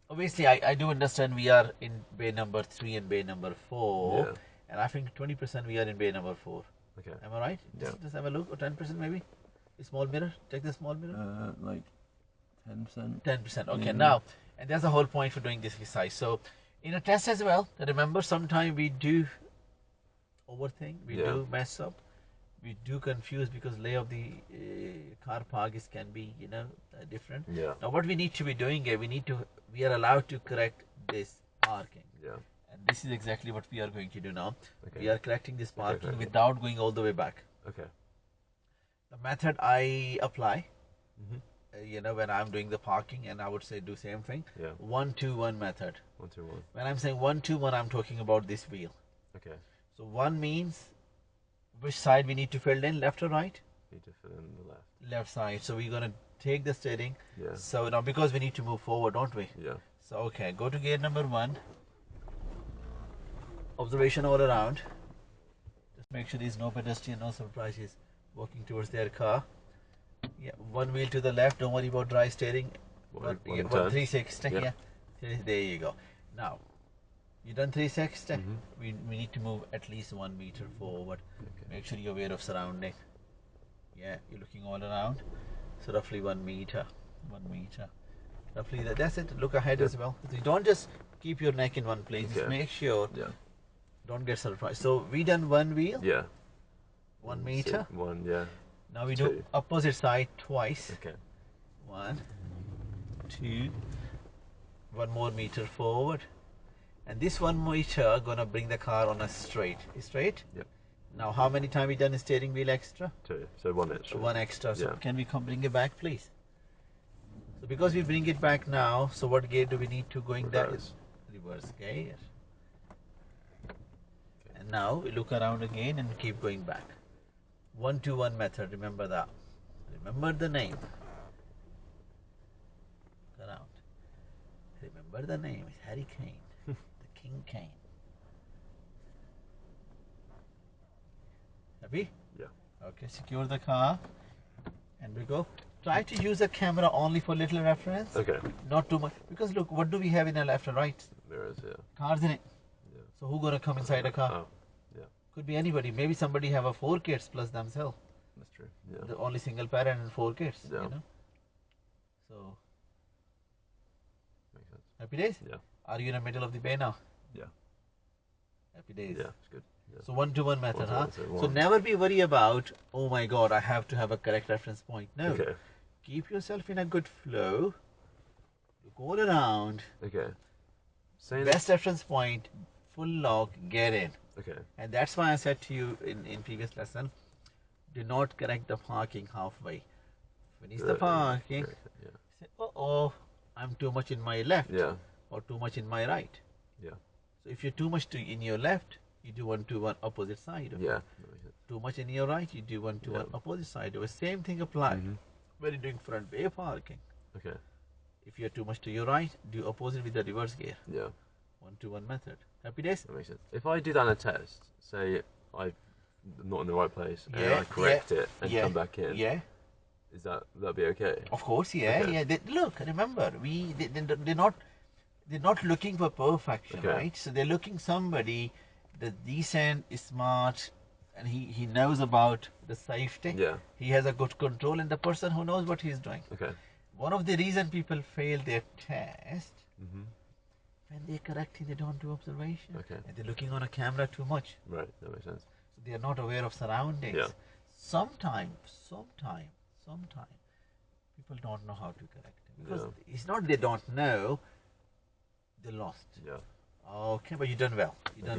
Obviously, I do understand we are in bay number 3 and bay number 4. Yeah. And I think 20% we are in bay number 4. Okay. Am I right? Yeah. Just have a look. Or 10% maybe? A small mirror. Check the small mirror. Like 10%. 10%. Okay, Yeah. now, and that's the whole point for doing this exercise. So, in a test as well, remember sometimes we do overthink, we Yeah. do mess up, we do confuse because lay of the car park is can be different. Yeah. Now, what we need to be doing is we are allowed to correct this parking. Yeah. And this is exactly what we are going to do now. Okay. We are correcting this parking correct. without going all the way back. Okay. The method I apply, Mm-hmm. when I'm doing the parking, and I would say do same thing. Yeah. 1-2-1 method. 1-2-1. When I'm saying 1-2-1, I'm talking about this wheel. Okay. So 1 means which side we need to fill in, left or right? Need to fill in the left. Left side. So we're gonna take the steering. Yeah. So now because we need to move forward, don't we? Yeah. So okay, go to gear number 1. Observation all around. Just make sure there's no pedestrian, no surprises walking towards their car. Yeah, 1 wheel to the left. Don't worry about dry steering. One 360. Yeah. There you go. Now, you done 360. Mm-hmm. We need to move at least 1 meter forward. Okay. Make sure you're aware of surrounding. Yeah, you're looking all around. So roughly 1 meter. 1 meter. Roughly that's it. Look ahead as well. So you don't just keep your neck in one place. Okay. Just make sure. Yeah. Don't get surprised. So we done 1 wheel. Yeah. 1 meter. 1. Yeah. Now we do opposite side twice. Okay. 1, 2, 1 more meter forward, and this 1 meter gonna bring the car on a straight. Straight. Yep. Now how many times we done a steering wheel extra? 2. So 1 extra. 1 extra. So Yeah. can we bring it back, please? So because we bring it back now, so what gear do we need to going that is reverse gear. Okay. And now we look around again and keep going back. 1-2-1 method. Remember that. Remember the name. Around. Remember the name. It's Harry Kane, the King Kane. Happy? Yeah. Okay, secure the car, and we go. Try to use a camera only for little reference. Okay. Not too much, because look, what do we have in a left and right? Mirrors. Yeah. Cars in it. Yeah. So who gonna come inside a car? Oh. Yeah. Could be anybody. Maybe somebody have a 4 kids plus themselves. That's true. Yeah. The only single parent and 4 kids. Yeah. So. Makes sense. Happy days? Yeah. Are you in the middle of the bay now? Yeah. Happy days. Yeah. It's good. Yeah. So 1-2-1 method, huh? 1-2-1, So never be worried about, oh my God, I have to have a correct reference point. No. Okay. Keep yourself in a good flow. Look all around. Okay. Best reference point, full lock, get in. Okay. And that's why I said to you in previous lesson, do not correct the parking halfway. Finish the parking. Yeah. Say, oh, I'm too much in my left. Yeah. Or too much in my right. Yeah. So if you're too much in your left, you do 1-2-1 opposite side. Yeah. Too much in your right, you do 1-2-1 opposite side. The same thing applies when you're doing front bay parking. Okay. If you're too much to your right, do opposite with the reverse gear. Yeah. 1-2-1 method. Happy days? That makes sense. If I do that in a test, say I'm not in the right place, and I correct it and come back in. Yeah. Is that'd be okay? Of course, yeah, Okay. yeah. Look, remember, they're not looking for perfection, right? So they're looking somebody that's decent, smart, and he knows about the safety. Yeah. He has a good control, and the person who knows what he's doing. Okay. One of the reason people fail their test, when they're correcting, they don't do observation. Okay. And they're looking on a camera too much. Right. That makes sense. So they are not aware of surroundings. Yeah. Sometimes people don't know how to correct it. Because it's not they don't know, they're lost. Yeah. Okay, but you done well. You done